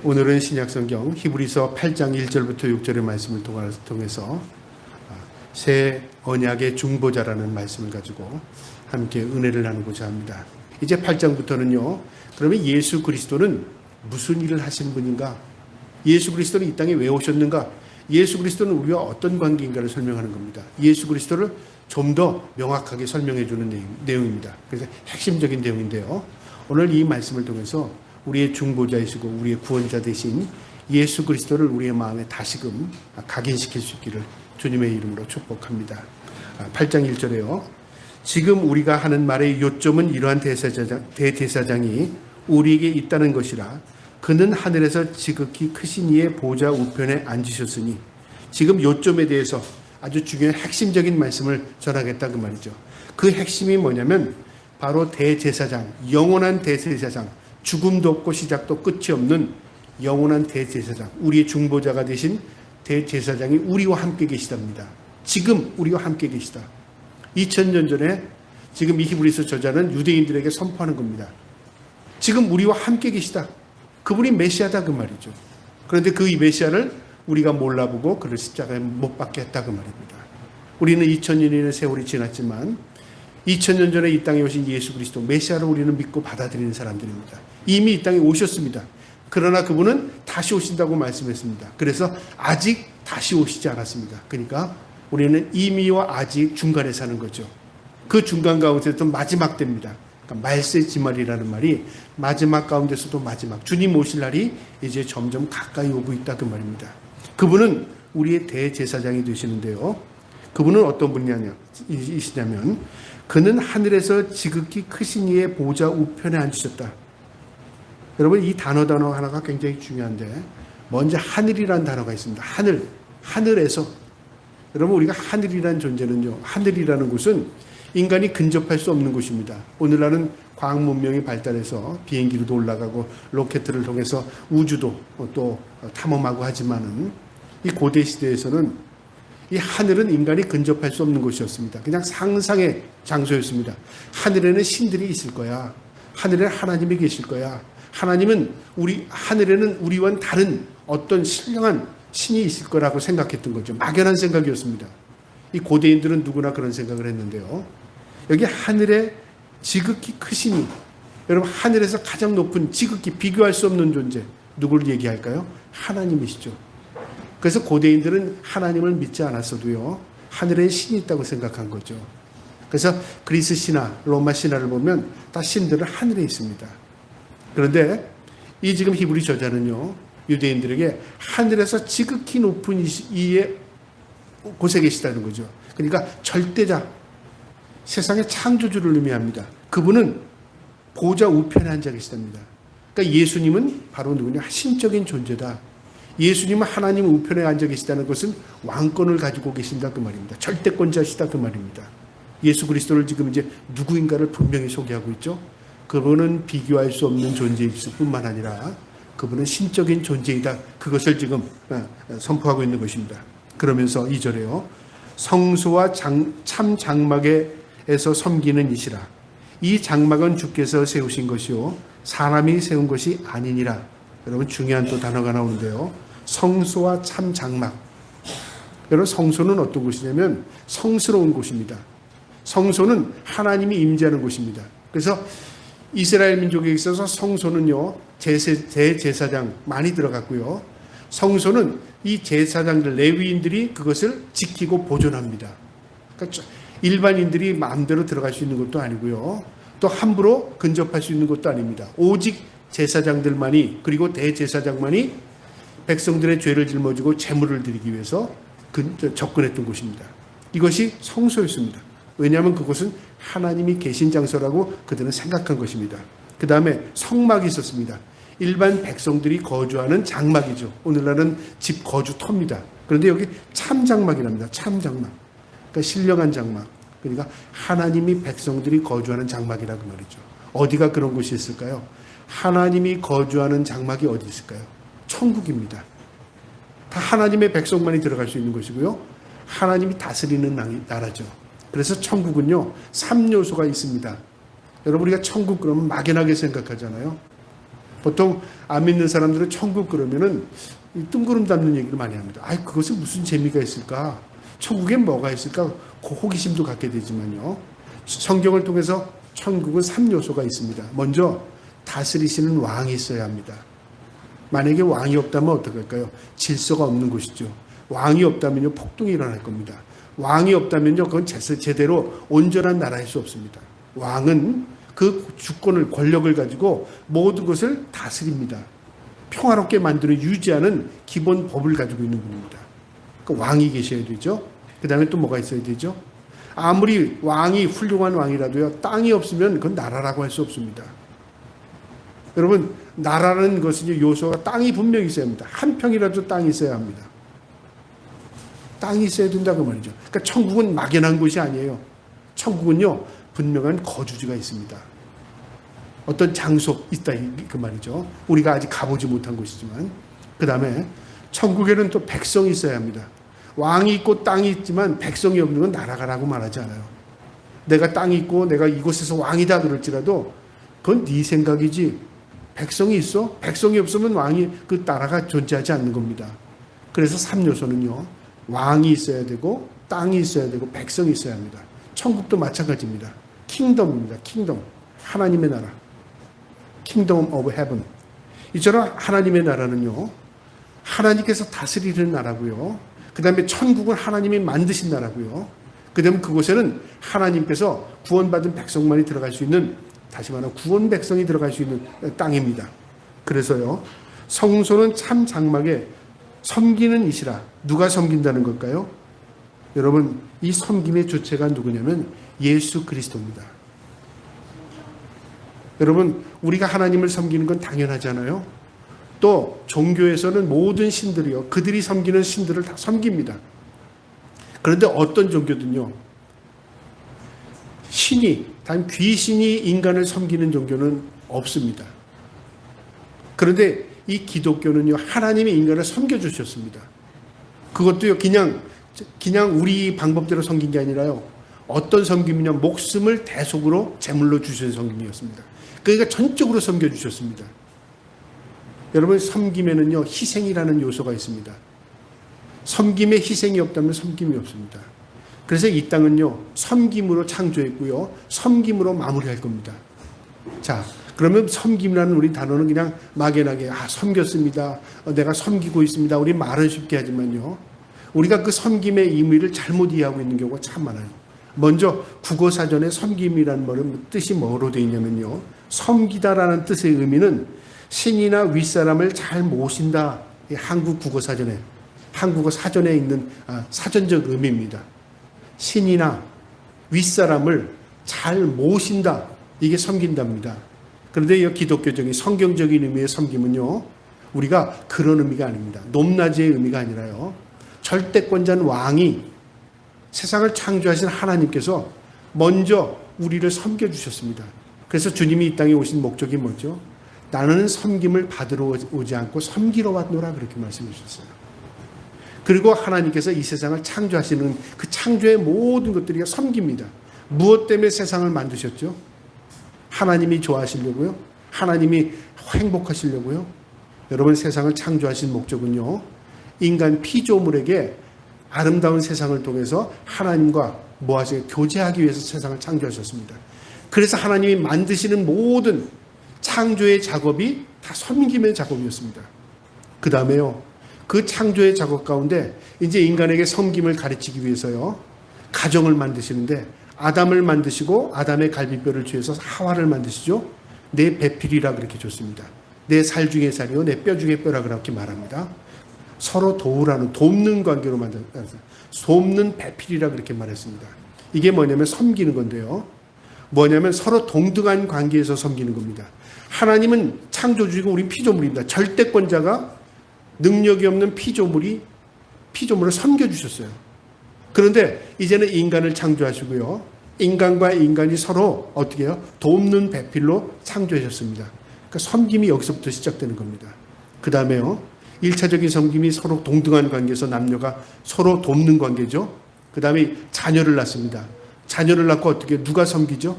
오늘은 신약성경 히브리서 8장 1절부터 6절의 말씀을 통해서 새 언약의 중보자라는 말씀을 가지고 함께 은혜를 나누고자 합니다. 이제 8장부터는요. 그러면 예수 그리스도는 무슨 일을 하신 분인가? 예수 그리스도는 이 땅에 왜 오셨는가? 예수 그리스도는 우리와 어떤 관계인가를 설명하는 겁니다. 예수 그리스도를 좀 더 명확하게 설명해 주는 내용입니다. 그래서 핵심적인 내용인데요. 오늘 이 말씀을 통해서 우리의 중보자이시고 우리의 구원자 되신 예수 그리스도를 우리의 마음에 다시금 각인시킬 수 있기를 주님의 이름으로 축복합니다. 8장 1절에요. 지금 우리가 하는 말의 요점은 이러한 대제사장이 우리에게 있다는 것이라. 그는 하늘에서 지극히 크신 이의 보좌 우편에 앉으셨으니. 지금 요점에 대해서 아주 중요한 핵심적인 말씀을 전하겠다 그 말이죠. 그 핵심이 뭐냐면 바로 대제사장, 영원한 대제사장, 죽음도 없고 시작도 끝이 없는 영원한 대제사장, 우리의 중보자가 되신 대제사장이 우리와 함께 계시답니다. 지금 우리와 함께 계시다. 2000년 전에 지금 이 히브리서 저자는 유대인들에게 선포하는 겁니다. 지금 우리와 함께 계시다. 그분이 메시아다 그 말이죠. 그런데 그 메시아를 우리가 몰라보고 그를 십자가에 못 박게 했다 그 말입니다. 우리는 2000년의 세월이 지났지만 2000년 전에 이 땅에 오신 예수 그리스도 메시아를 우리는 믿고 받아들이는 사람들입니다. 이미 이 땅에 오셨습니다. 그러나 그분은 다시 오신다고 말씀했습니다. 그래서 아직 다시 오시지 않았습니다. 그러니까 우리는 이미와 아직 중간에 사는 거죠. 그 중간 가운데서도 마지막 때입니다. 그러니까 말세지말이라는 말이 마지막 가운데서도 마지막. 주님 오실 날이 이제 점점 가까이 오고 있다 그 말입니다. 그분은 우리의 대제사장이 되시는데요. 그분은 어떤 분이시냐면 그는 하늘에서 지극히 크신 이의 보좌 우편에 앉으셨다. 여러분 이 단어 하나가 굉장히 중요한데 먼저 하늘이라는 단어가 있습니다. 하늘에서. 여러분 우리가 하늘이라는 존재는요. 하늘이라는 곳은 인간이 근접할 수 없는 곳입니다. 오늘날은 과학 문명이 발달해서 비행기로도 올라가고 로켓을 통해서 우주도 또 탐험하고 하지만은 이 고대 시대에서는 이 하늘은 인간이 근접할 수 없는 곳이었습니다. 그냥 상상의 장소였습니다. 하늘에는 신들이 있을 거야. 하늘에 하나님이 계실 거야. 하늘에는 우리와는 다른 어떤 신령한 신이 있을 거라고 생각했던 거죠. 막연한 생각이었습니다. 이 고대인들은 누구나 그런 생각을 했는데요. 여기 하늘에 지극히 크시니, 여러분 하늘에서 가장 높은 지극히 비교할 수 없는 존재, 누구를 얘기할까요? 하나님이시죠. 그래서 고대인들은 하나님을 믿지 않았어도요, 하늘에 신이 있다고 생각한 거죠. 그래서 그리스 신화, 로마 신화를 보면 다 신들은 하늘에 있습니다. 그런데 이 지금 히브리 저자는요, 유대인들에게 하늘에서 지극히 높은 이의 곳에 계시다는 거죠. 그러니까 절대자, 세상의 창조주를 의미합니다. 그분은 보좌 우편에 앉아 계시답니다. 그러니까 예수님은 바로 누구냐? 신적인 존재다. 예수님은 하나님 우편에 앉아 계시다는 것은 왕권을 가지고 계신다 그 말입니다. 절대권자시다 그 말입니다. 예수 그리스도를 지금 이제 누구인가를 분명히 소개하고 있죠. 그분은 비교할 수 없는 존재일 뿐만 아니라 그분은 신적인 존재이다. 그것을 지금 선포하고 있는 것입니다. 그러면서 2절에요. 성소와 참 장막에서 섬기는 이시라. 이 장막은 주께서 세우신 것이요 사람이 세운 것이 아니니라. 여러분 중요한 또 단어가 나오는데요. 성소와 참 장막. 여러분 성소는 어떤 곳이냐면 성스러운 곳입니다. 성소는 하나님이 임재하는 곳입니다. 그래서 이스라엘 민족에 있어서 성소는요 대제사장 많이 들어갔고요. 성소는 이 제사장들 레위인들이 그것을 지키고 보존합니다. 그러니까 일반인들이 마음대로 들어갈 수 있는 것도 아니고요. 또 함부로 근접할 수 있는 것도 아닙니다. 오직 제사장들만이 그리고 대제사장만이 백성들의 죄를 짊어지고 제물을 드리기 위해서 접근했던 곳입니다. 이것이 성소였습니다. 왜냐하면 그곳은 하나님이 계신 장소라고 그들은 생각한 것입니다. 그 다음에 성막이 있었습니다. 일반 백성들이 거주하는 장막이죠. 오늘날은 집 거주터입니다. 그런데 여기 참장막이랍니다. 참장막. 그러니까 신령한 장막. 그러니까 하나님이 백성들이 거주하는 장막이라고 말이죠. 어디가 그런 곳이 있을까요? 하나님이 거주하는 장막이 어디 있을까요? 천국입니다. 다 하나님의 백성만이 들어갈 수 있는 것이고요. 하나님이 다스리는 나라죠. 그래서 천국은요 3요소가 있습니다. 여러분 우리가 천국 그러면 막연하게 생각하잖아요. 보통 안 믿는 사람들은 천국 그러면은 뜬구름 잡는 얘기를 많이 합니다. 아이, 그것은 무슨 재미가 있을까? 천국엔 뭐가 있을까? 그 호기심도 갖게 되지만요. 성경을 통해서 천국은 3요소가 있습니다. 먼저 다스리시는 왕이 있어야 합니다. 만약에 왕이 없다면 어떡할까요? 질서가 없는 곳이죠. 왕이 없다면요, 폭동이 일어날 겁니다. 왕이 없다면요, 그건 제대로 온전한 나라일 수 없습니다. 왕은 그 주권을, 권력을 가지고 모든 것을 다스립니다. 평화롭게 만드는, 유지하는 기본 법을 가지고 있는 분입니다. 그 왕이 계셔야 되죠. 그 다음에 또 뭐가 있어야 되죠? 아무리 왕이 훌륭한 왕이라도요, 땅이 없으면 그건 나라라고 할 수 없습니다. 여러분, 나라는 것은 요소가 땅이 분명히 있어야 합니다. 한 평이라도 땅이 있어야 합니다. 땅이 있어야 된다고 말이죠. 그러니까 천국은 막연한 곳이 아니에요. 천국은요, 분명한 거주지가 있습니다. 어떤 장소 있다, 그 말이죠. 우리가 아직 가보지 못한 곳이지만. 그 다음에 천국에는 또 백성이 있어야 합니다. 왕이 있고 땅이 있지만 백성이 없는 건 나라가라고 말하지 않아요. 내가 땅이 있고 내가 이곳에서 왕이다 그럴지라도 그건 네 생각이지. 백성이 있어? 백성이 없으면 왕이, 그 나라가 존재하지 않는 겁니다. 그래서 3요소는요. 왕이 있어야 되고 땅이 있어야 되고 백성이 있어야 합니다. 천국도 마찬가지입니다. 킹덤입니다. 킹덤. 하나님의 나라. 킹덤 오브 헤븐. 이처럼 하나님의 나라는요. 하나님께서 다스리는 나라고요. 그 다음에 천국은 하나님이 만드신 나라고요. 그 다음에 그곳에는 하나님께서 구원받은 백성만이 들어갈 수 있는, 다시 말하면 구원 백성이 들어갈 수 있는 땅입니다. 그래서요. 성소는 참 장막에 섬기는 이시라. 누가 섬긴다는 걸까요? 여러분, 이 섬김의 주체가 누구냐면 예수 그리스도입니다. 여러분, 우리가 하나님을 섬기는 건 당연하잖아요. 또 종교에서는 모든 신들이요, 그들이 섬기는 신들을 다 섬깁니다. 그런데 어떤 종교든요, 신이, 단 귀신이 인간을 섬기는 종교는 없습니다. 그런데 이 기독교는요, 하나님이 인간을 섬겨주셨습니다. 그것도요, 그냥 우리 방법대로 섬긴 게 아니라요, 어떤 섬김이냐, 목숨을 대속으로 제물로 주신 섬김이었습니다. 그러니까 전적으로 섬겨주셨습니다. 여러분, 섬김에는요, 희생이라는 요소가 있습니다. 섬김에 희생이 없다면 섬김이 없습니다. 그래서 이 땅은요, 섬김으로 창조했고요, 섬김으로 마무리할 겁니다. 자, 그러면 섬김이라는 우리 단어는 그냥 막연하게, 섬겼습니다, 내가 섬기고 있습니다, 우리 말은 쉽게 하지만요, 우리가 그 섬김의 의미를 잘못 이해하고 있는 경우가 참 많아요. 먼저 국어사전에 섬김이라는 뜻이 뭐로 되어 있냐면요, 섬기다라는 뜻의 의미는 신이나 윗사람을 잘 모신다. 한국 국어사전에, 한국어 사전에 있는 사전적 의미입니다. 신이나 윗사람을 잘 모신다. 이게 섬긴답니다. 그런데 이 기독교적인 성경적인 의미의 섬김은요, 우리가 그런 의미가 아닙니다. 높낮이의 의미가 아니라요, 절대권자는 왕이, 세상을 창조하신 하나님께서 먼저 우리를 섬겨주셨습니다. 그래서 주님이 이 땅에 오신 목적이 뭐죠? 나는 섬김을 받으러 오지 않고 섬기러 왔노라, 그렇게 말씀해 주셨어요. 그리고 하나님께서 이 세상을 창조하시는 그 창조의 모든 것들이 섬깁니다. 무엇 때문에 세상을 만드셨죠? 하나님이 좋아하시려고요? 하나님이 행복하시려고요? 여러분, 세상을 창조하신 목적은요, 인간 피조물에게 아름다운 세상을 통해서 하나님과 뭐 하세요? 교제하기 위해서 세상을 창조하셨습니다. 그래서 하나님이 만드시는 모든 창조의 작업이 다 섬김의 작업이었습니다. 그 다음에요, 그 창조의 작업 가운데 이제 인간에게 섬김을 가르치기 위해서요, 가정을 만드시는데 아담을 만드시고 아담의 갈비뼈를 취해서 하와를 만드시죠. 내 배필이라 그렇게 줬습니다. 내 살 중에 살이요, 내 뼈 중에 뼈라 그렇게 말합니다. 서로 도우라는, 돕는 관계로 만들었어요. 돕는 배필이라 그렇게 말했습니다. 이게 뭐냐면 섬기는 건데요, 뭐냐면 서로 동등한 관계에서 섬기는 겁니다. 하나님은 창조주이고 우린 피조물입니다. 절대권자가 능력이 없는 피조물을 섬겨주셨어요. 그런데 이제는 인간을 창조하시고요, 인간과 인간이 서로 어떻게 해요? 돕는 배필로 창조하셨습니다. 그러니까 섬김이 여기서부터 시작되는 겁니다. 그 다음에요, 1차적인 섬김이 서로 동등한 관계에서 남녀가 서로 돕는 관계죠. 그 다음에 자녀를 낳습니다. 자녀를 낳고 어떻게, 누가 섬기죠?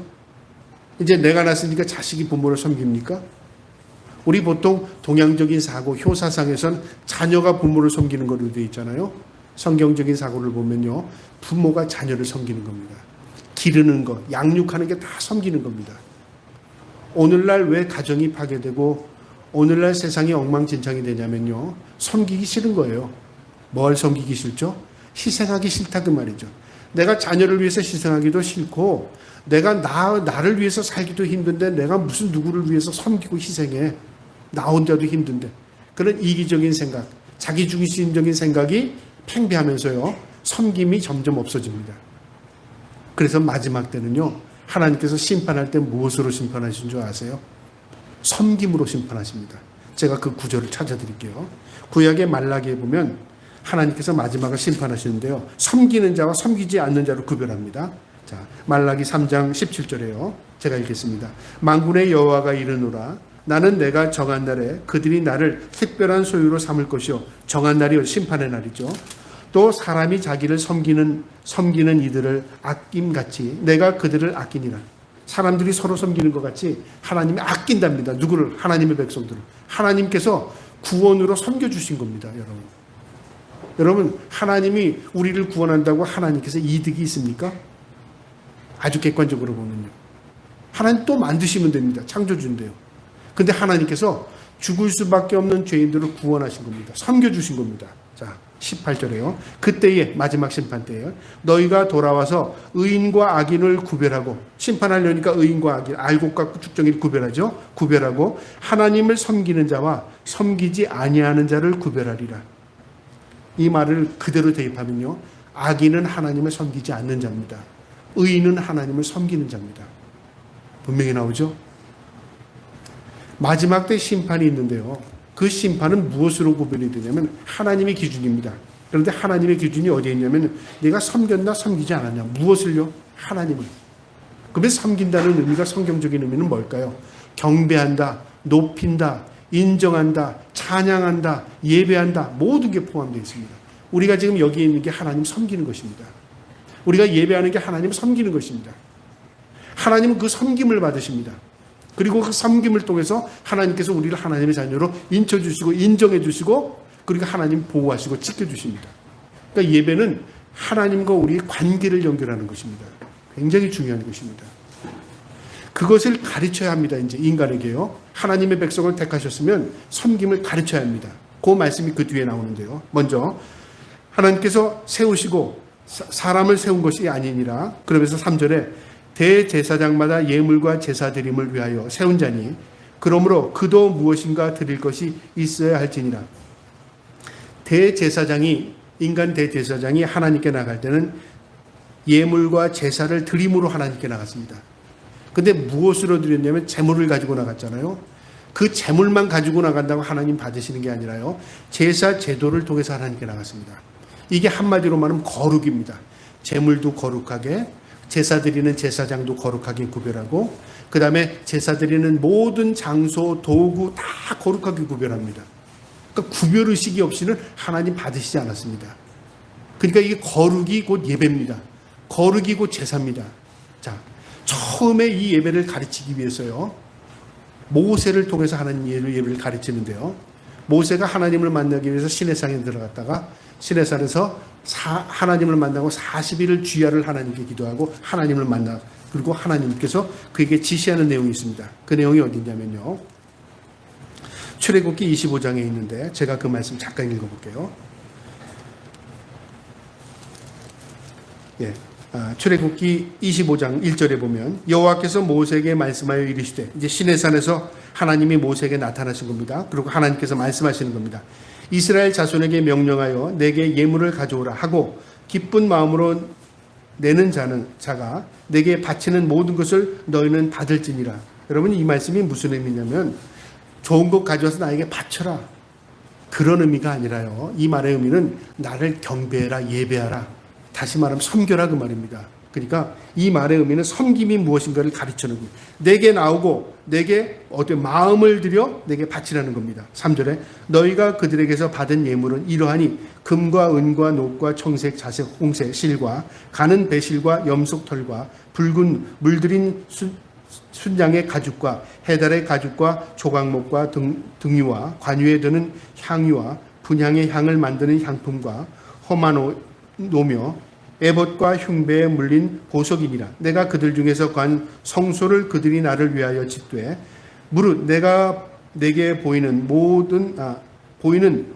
이제 내가 낳았으니까 자식이 부모를 섬깁니까? 우리 보통 동양적인 사고, 효사상에선 자녀가 부모를 섬기는 걸로 되어 있잖아요. 성경적인 사고를 보면요, 부모가 자녀를 섬기는 겁니다. 기르는 것, 양육하는 게 다 섬기는 겁니다. 오늘날 왜 가정이 파괴되고 오늘날 세상이 엉망진창이 되냐면요, 섬기기 싫은 거예요. 뭘 섬기기 싫죠? 희생하기 싫다 그 말이죠. 내가 자녀를 위해서 희생하기도 싫고 내가 나를 위해서 살기도 힘든데 내가 무슨 누구를 위해서 섬기고 희생해. 나 혼자도 힘든데. 그런 이기적인 생각, 자기중심적인 생각이 팽배하면서요, 섬김이 점점 없어집니다. 그래서 마지막 때는요, 하나님께서 심판할 때 무엇으로 심판하신 줄 아세요? 섬김으로 심판하십니다. 제가 그 구절을 찾아드릴게요. 구약의 말라기에 보면 하나님께서 마지막을 심판하시는데요, 섬기는 자와 섬기지 않는 자로 구별합니다. 자, 말라기 3장 17절에요. 제가 읽겠습니다. 만군의 여호와가 이르노라. 나는 내가 정한 날에 그들이 나를 특별한 소유로 삼을 것이요. 정한 날이 심판의 날이죠. 또 사람이 자기를 섬기는 이들을 아낌같이 내가 그들을 아끼니라. 사람들이 서로 섬기는 것 같이 하나님이 아낀답니다. 누구를? 하나님의 백성들을. 하나님께서 구원으로 섬겨주신 겁니다. 여러분, 하나님이 우리를 구원한다고 하나님께서 이득이 있습니까? 아주 객관적으로 보면요. 하나님 또 만드시면 됩니다. 창조주인데요. 근데 하나님께서 죽을 수밖에 없는 죄인들을 구원하신 겁니다. 섬겨주신 겁니다. 자, 18절에요. 그때에, 마지막 심판 때에요. 너희가 돌아와서 의인과 악인을 구별하고, 심판하려니까 의인과 악인, 알곡과 축정이를 구별하죠. 구별하고 하나님을 섬기는 자와 섬기지 아니하는 자를 구별하리라. 이 말을 그대로 대입하면요, 악인은 하나님을 섬기지 않는 자입니다. 의인은 하나님을 섬기는 자입니다. 분명히 나오죠. 마지막 때 심판이 있는데요, 그 심판은 무엇으로 구별이 되냐면 하나님의 기준입니다. 그런데 하나님의 기준이 어디에 있냐면 내가 섬겼나 섬기지 않았냐. 무엇을요? 하나님을. 그러면 섬긴다는 의미가, 성경적인 의미는 뭘까요? 경배한다, 높인다, 인정한다, 찬양한다, 예배한다, 모든 게 포함되어 있습니다. 우리가 지금 여기에 있는 게 하나님 섬기는 것입니다. 우리가 예배하는 게 하나님 섬기는 것입니다. 하나님은 그 섬김을 받으십니다. 그리고 그 섬김을 통해서 하나님께서 우리를 하나님의 자녀로 인쳐주시고 인정해주시고, 그리고 하나님 보호하시고 지켜주십니다. 그러니까 예배는 하나님과 우리의 관계를 연결하는 것입니다. 굉장히 중요한 것입니다. 그것을 가르쳐야 합니다. 이제 인간에게요. 하나님의 백성을 택하셨으면 섬김을 가르쳐야 합니다. 그 말씀이 그 뒤에 나오는데요. 먼저 하나님께서 세우시고 사람을 세운 것이 아니니라. 그러면서 3절에 대제사장마다 예물과 제사 드림을 위하여 세운 자니 그러므로 그도 무엇인가 드릴 것이 있어야 할지니라. 인간 대제사장이 하나님께 나갈 때는 예물과 제사를 드림으로 하나님께 나갔습니다. 근데 무엇으로 드렸냐면 제물을 가지고 나갔잖아요. 그 제물만 가지고 나간다고 하나님 받으시는 게 아니라요, 제사 제도를 통해서 하나님께 나갔습니다. 이게 한마디로 말하면 거룩입니다. 제물도 거룩하게, 제사 드리는 제사장도 거룩하게 구별하고, 그 다음에 제사 드리는 모든 장소, 도구 다 거룩하게 구별합니다. 그러니까 구별의식이 없이는 하나님 받으시지 않았습니다. 그러니까 이게 거룩이 곧 예배입니다. 거룩이 곧 제사입니다. 자, 처음에 이 예배를 가르치기 위해서요, 모세를 통해서 하나님 예배를 가르치는데요, 모세가 하나님을 만나기 위해서 시내산에 들어갔다가 시내산에서 하나님을 만나고 40일을 주야를 하나님께 기도하고 하나님을 만나, 그리고 하나님께서 그에게 지시하는 내용이 있습니다. 그 내용이 어디냐면요, 출애굽기 25장에 있는데 제가 그 말씀 잠깐 읽어볼게요. 예, 출애굽기 25장 1절에 보면 여호와께서 모세에게 말씀하여 이르시되, 이제 시내산에서 하나님이 모세에게 나타나신 겁니다. 그리고 하나님께서 말씀하시는 겁니다. 이스라엘 자손에게 명령하여 내게 예물을 가져오라 하고 기쁜 마음으로 내는 자가 내게 바치는 모든 것을 너희는 받을지니라. 여러분, 이 말씀이 무슨 의미냐면 좋은 것 가져와서 나에게 바쳐라, 그런 의미가 아니라요, 이 말의 의미는 나를 경배해라, 예배하라, 다시 말하면 섬겨라 그 말입니다. 그러니까 이 말의 의미는 섬김이 무엇인가를 가르치는 겁니다. 내게 나오고 내게 마음을 들여 내게 바치라는 겁니다. 3절에 너희가 그들에게서 받은 예물은 이러하니 금과 은과 녹과 청색, 자색, 홍색, 실과 가는 배실과 염소털과 붉은 물들인 순장의 가죽과 해달의 가죽과 조각목과 등유와 관유에 드는 향유와 분향의 향을 만드는 향품과 호마노며 에봇과 흉배에 물린 보석이니라. 내가 그들 중에서 관 성소를 그들이 나를 위하여 짓되 무릇 내가 내게 보이는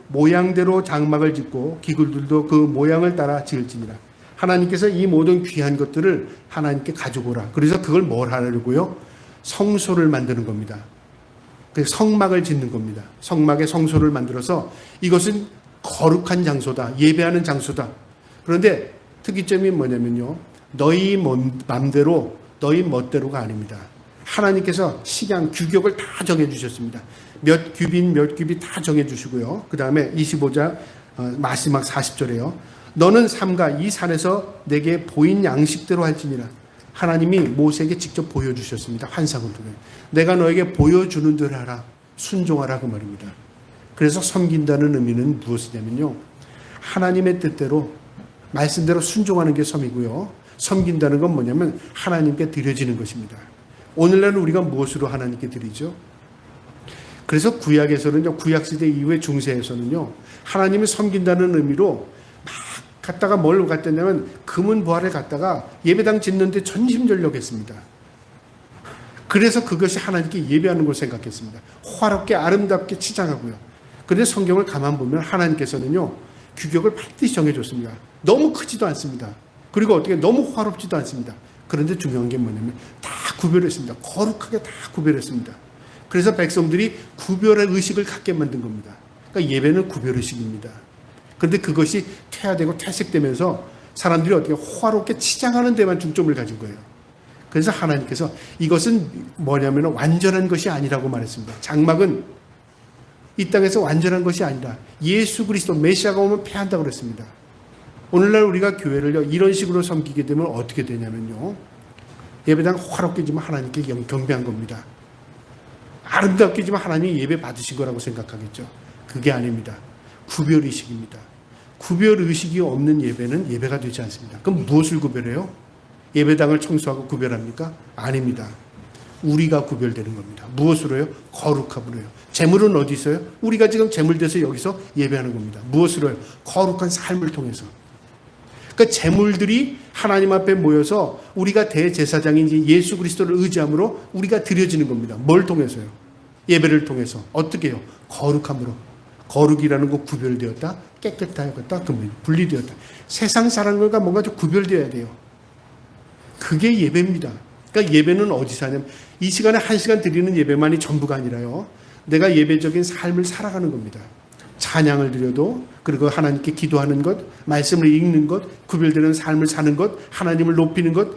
모양대로 장막을 짓고 기구들도 그 모양을 따라 지을지니라. 하나님께서 이 모든 귀한 것들을 하나님께 가져오라. 그래서 그걸 뭘 하려고요? 성소를 만드는 겁니다. 성막을 짓는 겁니다. 성막에 성소를 만들어서 이것은 거룩한 장소다. 예배하는 장소다. 그런데 특이점이 뭐냐면요. 너희 맘대로 너희 멋대로가 아닙니다. 하나님께서 식양, 규격을 다 정해주셨습니다. 몇 규빗 다 정해주시고요. 그 다음에 25장 마지막 40절에요. 너는 삼가 이 산에서 내게 보인 양식대로 할지니라. 하나님이 모세에게 직접 보여주셨습니다. 환상을 통해. 내가 너에게 보여주는 대로 하라. 순종하라 그 말입니다. 그래서 섬긴다는 의미는 무엇이냐면요. 하나님의 뜻대로 말씀대로 순종하는 게 섬이고요. 섬긴다는 건 뭐냐면 하나님께 드려지는 것입니다. 오늘날은 우리가 무엇으로 하나님께 드리죠? 그래서 구약에서는요. 구약시대 이후의 중세에서는요. 하나님을 섬긴다는 의미로 막 갔다가 뭘 갔다냐면 금은 보화를 갖다가 예배당 짓는데 전심전력했습니다. 그래서 그것이 하나님께 예배하는 걸 생각했습니다. 화롭게 아름답게 치장하고요. 그런데 성경을 가만 보면 하나님께서는요. 규격을 반드시 정해줬습니다. 너무 크지도 않습니다. 그리고 어떻게 너무 화롭지도 않습니다. 그런데 중요한 게 뭐냐면 다 구별했습니다. 거룩하게 다 구별했습니다. 그래서 백성들이 구별의 의식을 갖게 만든 겁니다. 그러니까 예배는 구별의식입니다. 그런데 그것이 퇴화되고 퇴색되면서 사람들이 어떻게 화롭게 치장하는 데만 중점을 가진 거예요. 그래서 하나님께서 이것은 뭐냐면 완전한 것이 아니라고 말했습니다. 장막은 이 땅에서 완전한 것이 아니라 예수 그리스도 메시아가 오면 패한다고 그랬습니다. 오늘날 우리가 교회를 이런 식으로 섬기게 되면 어떻게 되냐면요. 예배당 화롭게지만 하나님께 경배한 겁니다. 아름답게지만 하나님이 예배 받으신 거라고 생각하겠죠. 그게 아닙니다. 구별의식입니다. 구별의식이 없는 예배는 예배가 되지 않습니다. 그럼 무엇을 구별해요? 예배당을 청소하고 구별합니까? 아닙니다. 우리가 구별되는 겁니다. 무엇으로요? 거룩함으로요. 재물은 어디 있어요? 우리가 지금 재물돼서 여기서 예배하는 겁니다. 무엇으로요? 거룩한 삶을 통해서. 그러니까 재물들이 하나님 앞에 모여서 우리가 대제사장인 예수 그리스도를 의지함으로 우리가 드려지는 겁니다. 뭘 통해서요? 예배를 통해서. 어떻게 해요? 거룩함으로. 거룩이라는 거 구별되었다. 깨끗하였다. 분리되었다. 세상 사람들과 뭔가 좀 구별되어야 돼요. 그게 예배입니다. 그러니까 예배는 어디서 하냐면 이 시간에 1시간 드리는 예배만이 전부가 아니라요. 내가 예배적인 삶을 살아가는 겁니다. 찬양을 드려도 그리고 하나님께 기도하는 것, 말씀을 읽는 것, 구별되는 삶을 사는 것, 하나님을 높이는 것,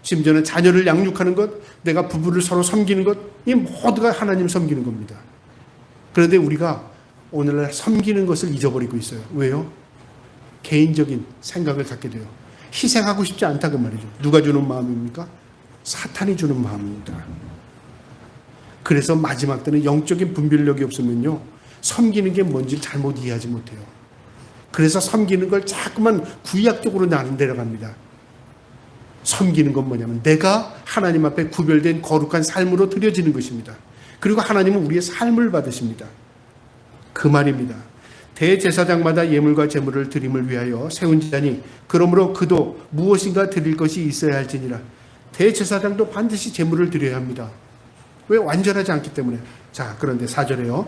심지어는 자녀를 양육하는 것, 내가 부부를 서로 섬기는 것, 이 모두가 하나님 섬기는 겁니다. 그런데 우리가 오늘날 섬기는 것을 잊어버리고 있어요. 왜요? 개인적인 생각을 갖게 돼요. 희생하고 싶지 않다 그 말이죠. 누가 주는 마음입니까? 사탄이 주는 마음입니다. 그래서 마지막 때는 영적인 분별력이 없으면요. 섬기는 게 뭔지 잘못 이해하지 못해요. 그래서 섬기는 걸 자꾸만 구약적으로 내려갑니다. 섬기는 건 뭐냐면 내가 하나님 앞에 구별된 거룩한 삶으로 드려지는 것입니다. 그리고 하나님은 우리의 삶을 받으십니다. 그 말입니다. 대제사장마다 예물과 제물을 드림을 위하여 세운 자니 그러므로 그도 무엇인가 드릴 것이 있어야 할지니라. 대제사장도 반드시 제물을 드려야 합니다. 왜? 완전하지 않기 때문에. 자, 그런데 4절에요.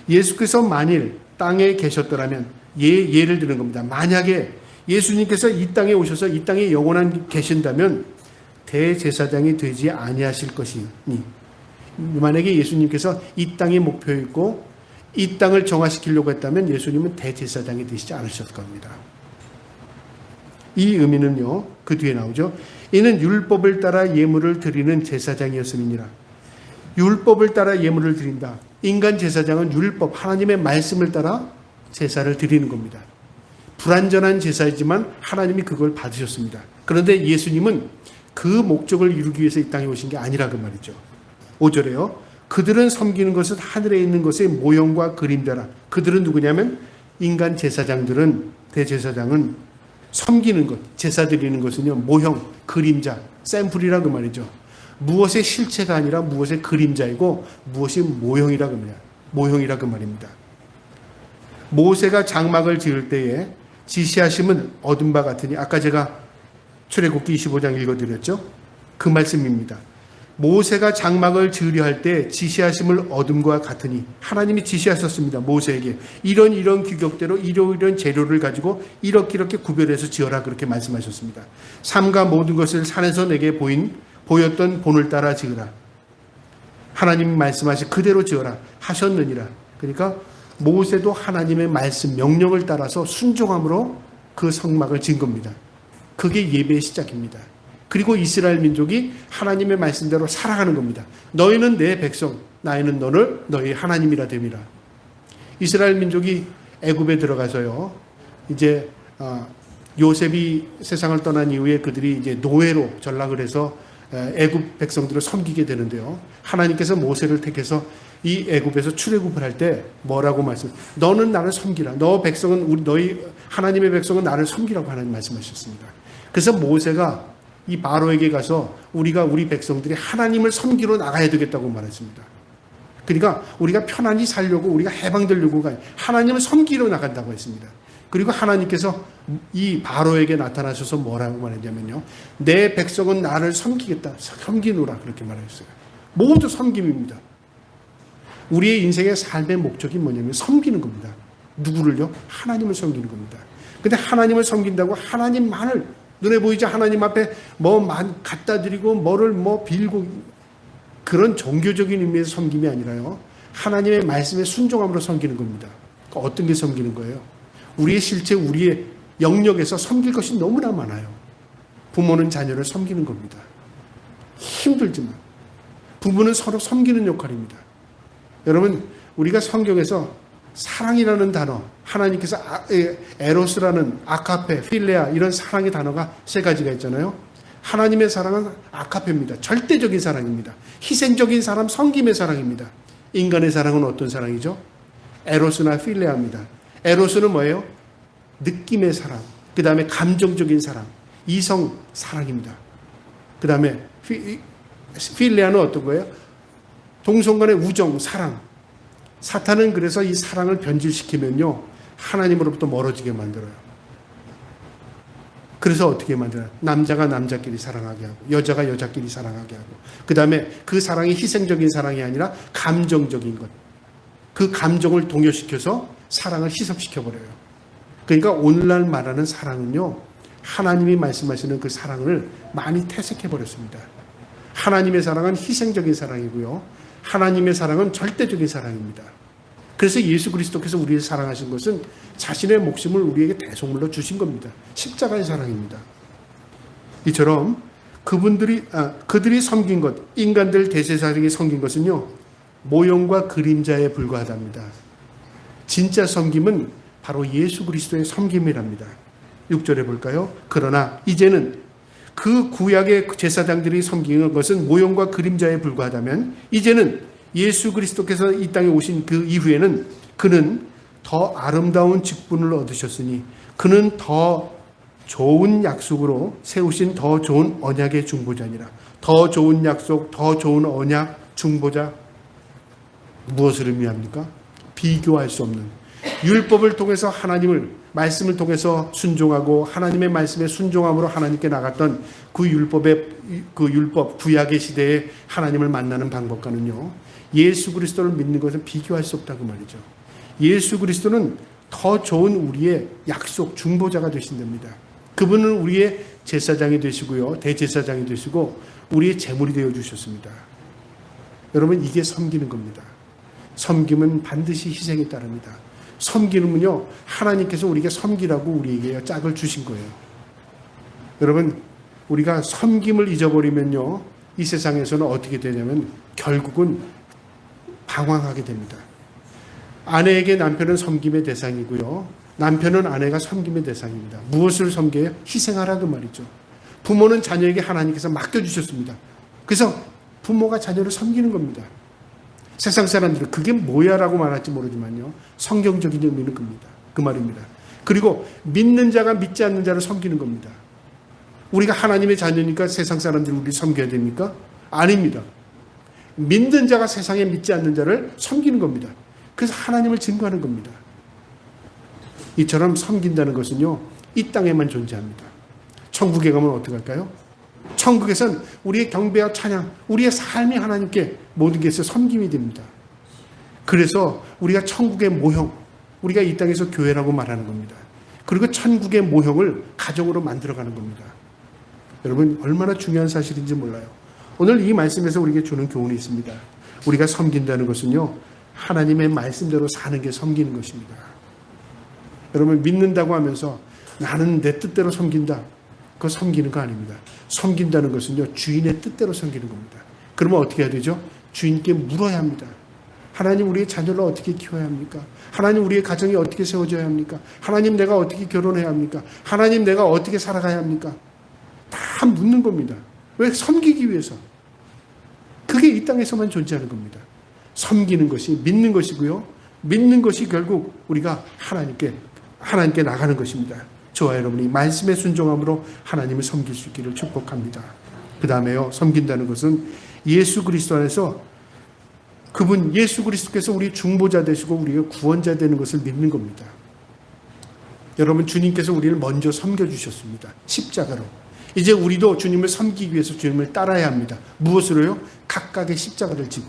예수께서 만일 땅에 계셨더라면 예를 드는 겁니다. 만약에 예수님께서 이 땅에 오셔서 이 땅에 영원한 계신다면 대제사장이 되지 아니하실 것이니 만약에 예수님께서 이 땅이 목표였고 이 땅을 정화시키려고 했다면 예수님은 대제사장이 되시지 않으셨을 겁니다. 이 의미는요. 그 뒤에 나오죠. 이는 율법을 따라 예물을 드리는 제사장이었음이니라. 율법을 따라 예물을 드린다. 인간 제사장은 율법, 하나님의 말씀을 따라 제사를 드리는 겁니다. 불완전한 제사이지만 하나님이 그걸 받으셨습니다. 그런데 예수님은 그 목적을 이루기 위해서 이 땅에 오신 게 아니라 그 말이죠. 5절에요. 그들은 섬기는 것은 하늘에 있는 것의 모형과 그림대라. 그들은 누구냐면 인간 제사장들은 대제사장은 섬기는 것, 제사 드리는 것은요 모형, 그림자, 샘플이라 그 말이죠. 무엇의 실체가 아니라 무엇의 그림자이고 무엇이 모형이라 그 말입니다. 모세가 장막을 지을 때에 지시하심은 얻은 바 같으니, 아까 제가 출애굽기 25장 읽어드렸죠? 그 말씀입니다. 모세가 장막을 지으려 할 때 지시하심을 얻음과 같으니, 하나님이 지시하셨습니다. 모세에게 이런 규격대로 이런 재료를 가지고 이렇게 구별해서 지어라, 그렇게 말씀하셨습니다. 삼가 모든 것을 산에서 내게 보였던 본을 따라 지으라. 하나님이 말씀하신 그대로 지어라 하셨느니라. 그러니까 모세도 하나님의 말씀 명령을 따라서 순종함으로 그 성막을 지은 겁니다. 그게 예배의 시작입니다. 그리고 이스라엘 민족이 하나님의 말씀대로 살아가는 겁니다. 너희는 내 백성, 나이는 너희 하나님이라 됨이라. 이스라엘 민족이 애굽에 들어가서요, 이제 요셉이 세상을 떠난 이후에 그들이 이제 노예로 전락을 해서 애굽 백성들을 섬기게 되는데요. 하나님께서 모세를 택해서 이 애굽에서 출애굽을 할 때 뭐라고 너는 나를 섬기라. 너희 하나님의 백성은 나를 섬기라고 하나님 말씀하셨습니다. 그래서 모세가 이 바로에게 가서 우리 백성들이 하나님을 섬기러 나가야 되겠다고 말했습니다. 그러니까 우리가 편안히 살려고, 우리가 해방되려고가 하나님을 섬기러 나간다고 했습니다. 그리고 하나님께서 이 바로에게 나타나셔서 뭐라고 말했냐면요, 내 백성은 나를 섬기노라, 그렇게 말했어요. 모두 섬김입니다. 우리의 인생의 삶의 목적이 뭐냐면 섬기는 겁니다. 누구를요? 하나님을 섬기는 겁니다. 근데 하나님을 섬긴다고 하나님만을, 눈에 보이지 하나님 앞에 갖다 드리고 뭐를 빌고, 그런 종교적인 의미에서 섬김이 아니라요, 하나님의 말씀에 순종함으로 섬기는 겁니다. 그러니까 어떤 게 섬기는 거예요? 우리의 실체, 우리의 영역에서 섬길 것이 너무나 많아요. 부모는 자녀를 섬기는 겁니다. 힘들지만 부부는 서로 섬기는 역할입니다. 여러분, 우리가 성경에서 사랑이라는 단어, 하나님께서 에로스라는, 아카페, 필레아, 이런 사랑의 단어가 세 가지가 있잖아요. 하나님의 사랑은 아카페입니다. 절대적인 사랑입니다. 희생적인 사랑, 섬김의 사랑입니다. 인간의 사랑은 어떤 사랑이죠? 에로스나 필레아입니다. 에로스는 뭐예요? 느낌의 사랑, 그 다음에 감정적인 사랑, 이성 사랑입니다. 그 다음에 필레아는 어떤 거예요? 동성간의 우정, 사랑. 사탄은 그래서 이 사랑을 변질시키면요, 하나님으로부터 멀어지게 만들어요. 그래서 어떻게 만들어요? 남자가 남자끼리 사랑하게 하고, 여자가 여자끼리 사랑하게 하고, 그 다음에 그 사랑이 희생적인 사랑이 아니라 감정적인 것, 그 감정을 동요시켜서 사랑을 희석시켜버려요. 그러니까 오늘날 말하는 사랑은요, 하나님이 말씀하시는 그 사랑을 많이 퇴색해버렸습니다. 하나님의 사랑은 희생적인 사랑이고요, 하나님의 사랑은 절대적인 사랑입니다. 그래서 예수 그리스도께서 우리를 사랑하신 것은 자신의 목숨을 우리에게 대속물로 주신 겁니다. 십자가의 사랑입니다. 이처럼 그들이 섬긴 것, 인간들 대제사장이 섬긴 것은요, 모형과 그림자에 불과하답니다. 진짜 섬김은 바로 예수 그리스도의 섬김이랍니다. 6절에 볼까요? 그러나 이제는 그 구약의 제사장들이 섬기는 것은 모형과 그림자에 불과하다면, 이제는 예수 그리스도께서 이 땅에 오신 그 이후에는 그는 더 아름다운 직분을 얻으셨으니, 그는 더 좋은 약속으로 세우신 더 좋은 언약의 중보자니라. 더 좋은 약속, 더 좋은 언약, 중보자, 무엇을 의미합니까? 비교할 수 없는, 율법을 통해서 말씀을 통해서 순종하고 하나님의 말씀에 순종함으로 하나님께 나갔던 그 율법, 구약의 시대에 하나님을 만나는 방법과는요, 예수 그리스도를 믿는 것은 비교할 수 없다고 말이죠. 예수 그리스도는 더 좋은 우리의 약속, 중보자가 되신답니다. 그분은 우리의 제사장이 되시고요, 대제사장이 되시고 우리의 제물이 되어 주셨습니다. 여러분, 이게 섬기는 겁니다. 섬김은 반드시 희생에 따릅니다. 섬기는군요, 하나님께서 우리에게 섬기라고 우리에게 짝을 주신 거예요. 여러분, 우리가 섬김을 잊어버리면요, 이 세상에서는 어떻게 되냐면 결국은 방황하게 됩니다. 아내에게 남편은 섬김의 대상이고요, 남편은 아내가 섬김의 대상입니다. 무엇을 섬겨요? 희생하라, 그 말이죠. 부모는 자녀에게 하나님께서 맡겨주셨습니다. 그래서 부모가 자녀를 섬기는 겁니다. 세상 사람들은 그게 뭐야 라고 말할지 모르지만요, 성경적인 의미는 그 말입니다. 그리고 믿는 자가 믿지 않는 자를 섬기는 겁니다. 우리가 하나님의 자녀니까 세상 사람들이 우리를 섬겨야 됩니까? 아닙니다. 믿는 자가 세상에 믿지 않는 자를 섬기는 겁니다. 그래서 하나님을 증거하는 겁니다. 이처럼 섬긴다는 것은요, 이 땅에만 존재합니다. 천국에 가면 어떻게 할까요? 천국에선 우리의 경배와 찬양, 우리의 삶이 하나님께 모든 것에 섬김이 됩니다. 그래서 우리가 천국의 모형, 우리가 이 땅에서 교회라고 말하는 겁니다. 그리고 천국의 모형을 가정으로 만들어가는 겁니다. 여러분, 얼마나 중요한 사실인지 몰라요. 오늘 이 말씀에서 우리에게 주는 교훈이 있습니다. 우리가 섬긴다는 것은요, 하나님의 말씀대로 사는 게 섬기는 것입니다. 여러분, 믿는다고 하면서 나는 내 뜻대로 섬긴다, 그거 섬기는 거 아닙니다. 섬긴다는 것은요, 주인의 뜻대로 섬기는 겁니다. 그러면 어떻게 해야 되죠? 주인께 물어야 합니다. 하나님, 우리의 자녀를 어떻게 키워야 합니까? 하나님, 우리의 가정이 어떻게 세워져야 합니까? 하나님, 내가 어떻게 결혼해야 합니까? 하나님, 내가 어떻게 살아가야 합니까? 다 묻는 겁니다. 왜? 섬기기 위해서. 그게 이 땅에서만 존재하는 겁니다. 섬기는 것이 믿는 것이고요. 믿는 것이 결국 우리가 하나님께 나가는 것입니다. 저와 여러분이 말씀에 순종함으로 하나님을 섬길 수 있기를 축복합니다. 그 다음에요, 섬긴다는 것은 예수 그리스도 안에서 그분 예수 그리스도께서 우리 중보자 되시고 우리가 구원자 되는 것을 믿는 겁니다. 여러분, 주님께서 우리를 먼저 섬겨주셨습니다. 십자가로. 이제 우리도 주님을 섬기기 위해서 주님을 따라야 합니다. 무엇으로요? 각각의 십자가를 지고.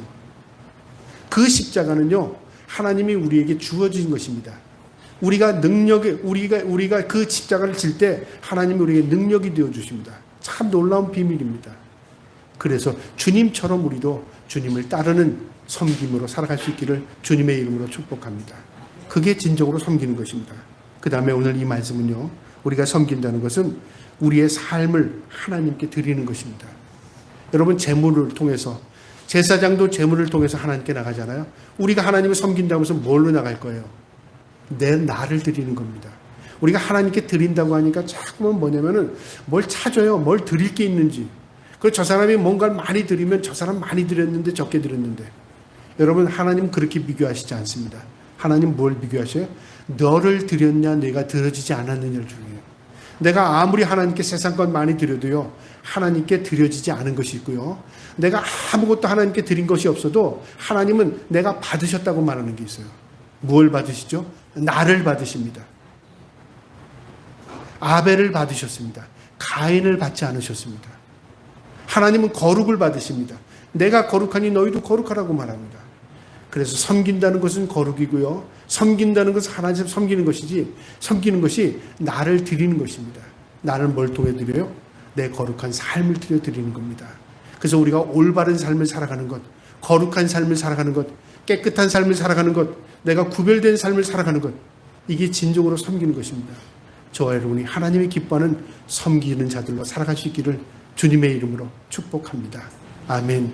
그 십자가는요, 하나님이 우리에게 주어진 것입니다. 우리가 그 십자가를 질 때 하나님이 우리에게 능력이 되어 주십니다. 참 놀라운 비밀입니다. 그래서 주님처럼 우리도 주님을 따르는 섬김으로 살아갈 수 있기를 주님의 이름으로 축복합니다. 그게 진정으로 섬기는 것입니다. 그 다음에 오늘 이 말씀은요, 우리가 섬긴다는 것은 우리의 삶을 하나님께 드리는 것입니다. 여러분, 제물을 통해서, 제사장도 제물을 통해서 하나님께 나가잖아요. 우리가 하나님을 섬긴다고 해서 뭘로 나갈 거예요? 나를 드리는 겁니다. 우리가 하나님께 드린다고 하니까 자꾸만 뭐냐면은 뭘 찾아요. 뭘 드릴 게 있는지. 저 사람이 뭔가를 많이 드리면 저 사람 많이 드렸는데 적게 드렸는데. 여러분, 하나님 그렇게 비교하시지 않습니다. 하나님 뭘 비교하셔요? 너를 드렸냐, 내가 들어지지 않았느냐를 중요해요. 내가 아무리 하나님께 세상 것 많이 드려도요, 하나님께 드려지지 않은 것이 있고요. 내가 아무것도 하나님께 드린 것이 없어도 하나님은 내가 받으셨다고 말하는 게 있어요. 무엇을 받으시죠? 나를 받으십니다. 아벨을 받으셨습니다. 가인을 받지 않으셨습니다. 하나님은 거룩을 받으십니다. 내가 거룩하니 너희도 거룩하라고 말합니다. 그래서 섬긴다는 것은 거룩이고요. 섬긴다는 것은 하나님 섬기는 것이지, 섬기는 것이 나를 드리는 것입니다. 나를 뭘 통해 드려요? 내 거룩한 삶을 드리는 겁니다. 그래서 우리가 올바른 삶을 살아가는 것, 거룩한 삶을 살아가는 것, 깨끗한 삶을 살아가는 것, 내가 구별된 삶을 살아가는 것, 이게 진정으로 섬기는 것입니다. 저와 여러분이 하나님이 기뻐하는 섬기는 자들로 살아갈 수 있기를 주님의 이름으로 축복합니다. 아멘.